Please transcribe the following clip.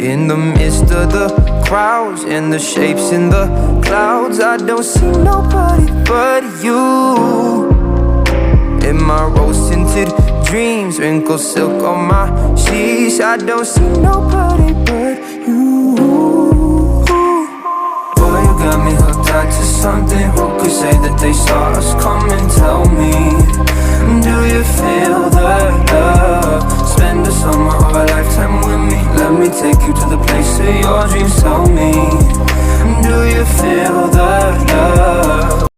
In the midst of the crowds and the shapes in the clouds, I don't see nobody but you. In my rose-tinted dreams, wrinkled silk on my sheets, I don't see nobody but you. Boy, you got me hooked onto something. Who could say that they saw us coming? Tell me, do you feel the love? Spend a summer or a lifetime with me. Let me take you to the place of your dreams. Tell me, do you feel the love?